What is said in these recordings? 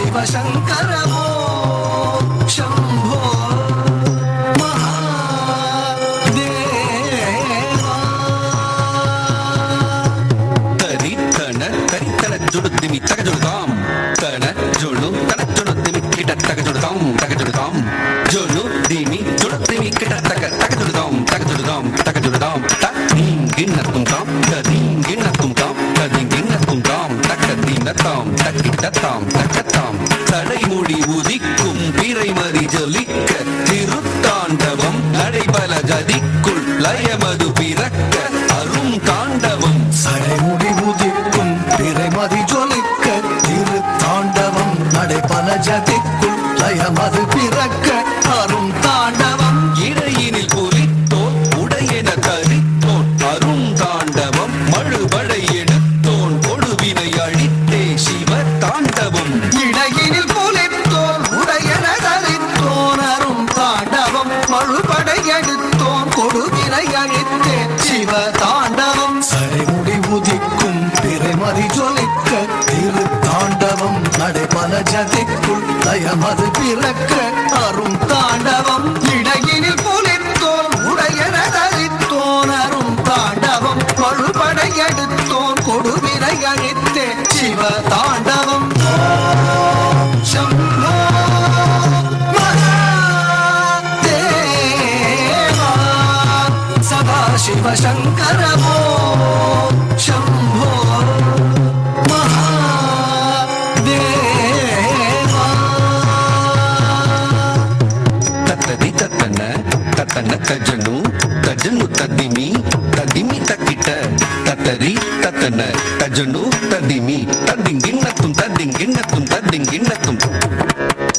शिव शङ्कर वो शम्भो महादेवा तरितन जुडुद्दिमि तगजुडुदाम तन जुडु तन जुडुद्दिमि किट तगजुडुदाम तगजुडुदाम जुडु दिमि जुडुद्दिमि किट तगजुडुदाम तगजुडुदाम तगजुडुदाम तदिंगिन्नतुम ताम तदिंगिन्नतुम ताम तदिंगिन्नतुम ताम तकदिन्नताम तकिटताम तकताम தடைமுடி உதிக்கும் பிறைமதி ஜொலிக்க திருத்தாண்டவம் நடைபல கதிக்குள் லயமது பிறக்க அரும் தாண்டவம் சடைமுடி உதிக்கும் பிறைமதி ஜொலிக்க திருத்தாண்டவம் நடைபல ஜதிக்குள் லயமது பிறக்க அரும் தாண்டவம் இடையினில் புலித்தோன் உடையென கரித்தோன் அரும் தாண்டவம் மழுபடை எடுத்தோன் கொடுவினை அழித்தே சிவ தாண்டவம் இடையினில் புலித்தோன் உடையென கரித்தோன் அரும் தாண்டவம் மழுபடை எடுத்தோன் கொடுவினை அழித்தே சிவ தாண்டவம் சடைமுடி உதிக்கும் பிறைமதி ஜொலிக்க திருத்தாண்டவம் நடைபல ஜதிக்குள் லயமது பிறக்க அரும் தாண்டவம் இடையினில் புலித்தோன் உடையென கரித்தோன் அரும் தாண்டவம் மழுபடை எடுத்தோன் கொடுவினை அழித்தே சிவ தாண்டவம் शम्भो महादेवा सदाशिव शङ्कर वो शम्भो महादेवा तत्तदि तत्तन तत्तन तजनु तजनु तदिमि तदिमि तकिट तत्तरि तत्तन तजनु तदिमि तदिंगिन्नतुम तदिंगिन्नतुम तदिंगिन्नतुम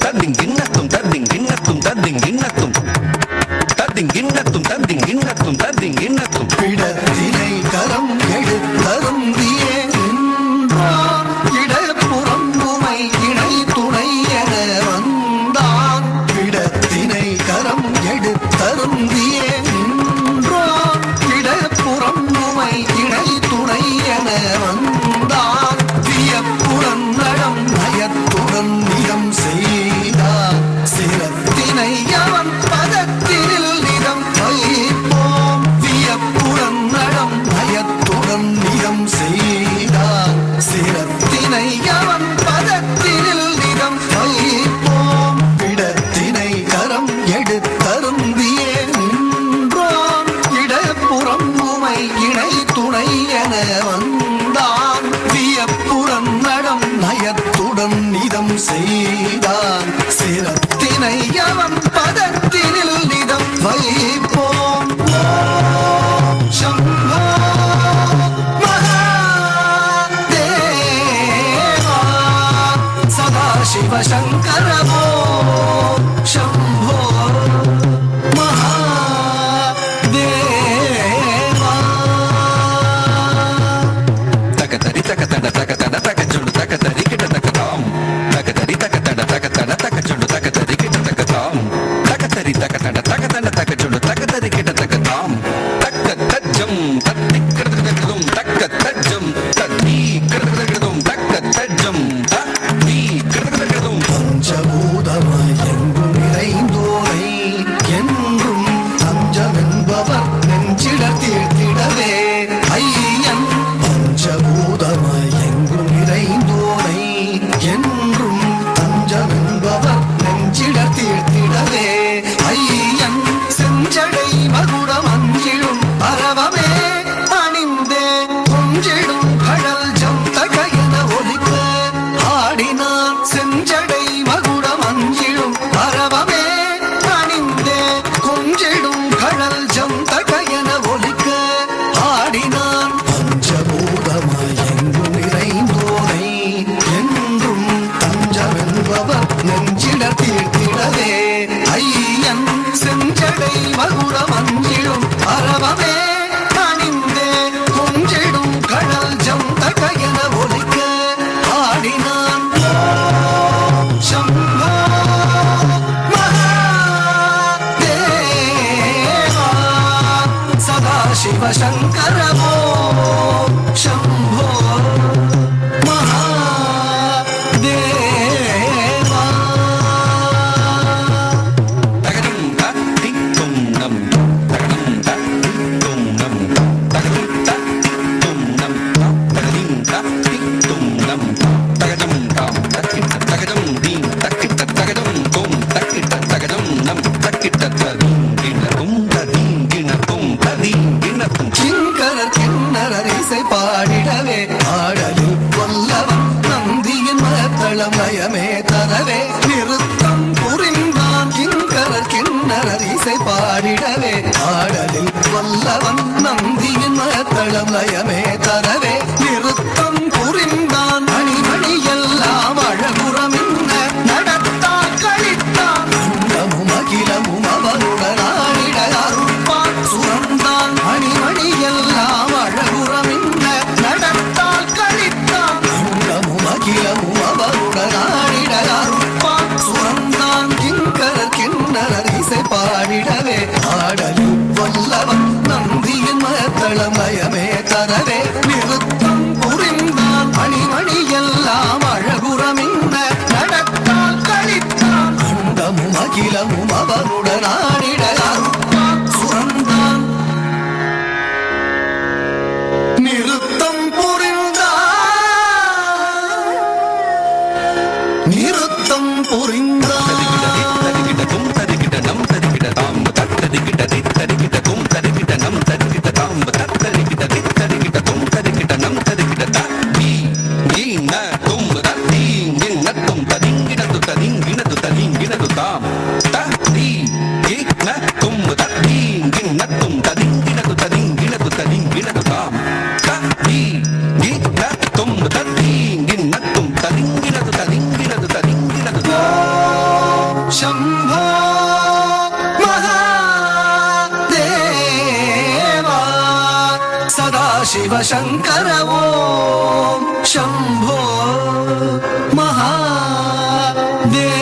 तदिंगिन्नतुम तदिंगिन्नतुम तदिंगिन्नतुम तदिंगिन्नतुम तदिंगिन्नतुम तदिंगिन्नतुम பிடத்தினை கரம் எடுத்தருந்தியே நின்றான் இடப்புறம் உமை இணை துணை என வந்தான் பிடத்தினை கரம் எடுத்தருந்தியே நின்றான் இடப்புறம் உமை இணை துணை என வந்தான் வியப்புடன் நடம் நயத்துடன் நிறம் செய்தான் சிரத்தினை அவன் பதத்தினில் நிறம் வைப்போம் வியப்புடன் நடம் நயத்துடன் நிறம் செய்தான் சிரத்தினை அவன் பதத்தினில் நிறம் வைப்போம் பிடத்தினை கரம் எடுத்தருந்தியே நின்றான் இடப்புறம் உமை இணை துணை என வந்தான் வியப்புடன் நடம் நயத்துடன் நிதம் செய்தான் சிரத்தினை அவன் பதத்தினில் நிதம் வைப்போம் शम्भो महादेवा सदाशिव शङ्कर वो शम्भो महादेवा तकतरि तकतन तकतन तकजुडु तकतरि किट तकताम तकतरि तकतन तकतन तकजुडु तकतरि किट तकताम तकतरि तकतन तकतन तकजुडु तकतरि किट तकताम तक्कतज्जम तत्तिक्कतकतुम तक्कतज्जम तत्तिक्कतकतुम तक्कतज्जम तत्तिक्कतकतुम பஞ்சபூத மத்தளம் நயமே தரவே நிறுத்தம் புரிந்தான் கிங்கரர் கிண்ணறர் இசை பாடிடவே ஆடலில் வல்லவன் நந்தியின் மத்தளம் நயமே தரவே நிறுத்தம் புரிந்தான் மணிமணி எல்லாம் அழகுறமின்ன நடத்தான் கழித்தான் அண்டமும் அகிலமும் அவனுடன் ஆடிட அருட்பான் சுரந்தான் மணிமணி எல்லாம் அழகுறமின்ன நடத்தால் கழித்தான் அண்டமும் அகிலமும் அவனுடன் ஆடிட அருட்பான் சுரந்தான் கிங்கரர் கிண்ணறர் இசை பாடிடவே ஆடலில் வல்லவன் நந்தியின் மத்தளம் நயமே தரவே நிறுத்தம் புரிந்தான் மணிமணி எல்லாம் அழகுறமின்ன நடத்தால் கழித்தான் அண்டமும் அகிலமும் அவனுடன் ஆடிட அருட்பான் சுரந்தான் நிறுத்தம் புரிந்தான் நிறுத்தம் புரிந்தான் தரிக்கிட்ட தும் தரிக்கிட்ட நம் தரிக்கிட்ட தாம் தரிக்கிட்ட தரிக்கிட்ட தும் தரிக்கிட்ட நம் தரிக்கிட்ட தாம் தரிக்கிட்ட தரிக்கிட்ட தும் தரிக்கிட்ட நம் தரிக்கிட்ட தீ நீ ந தும் தீ ந தும் ததிங்கினது ததிங்கினது ததிங்கினது தாம் தீ நீ ந தும் தீ ந தும் ததிங்கினது ததிங்கினது ததிங்கினது தாம் தீ நீ ந தும் தீ ந தும் ததிங்கினது ததிங்கினது ததிங்கினது शम्भो महादेवा सदाशिव शङ्कर ॐ शम्भो महादेवा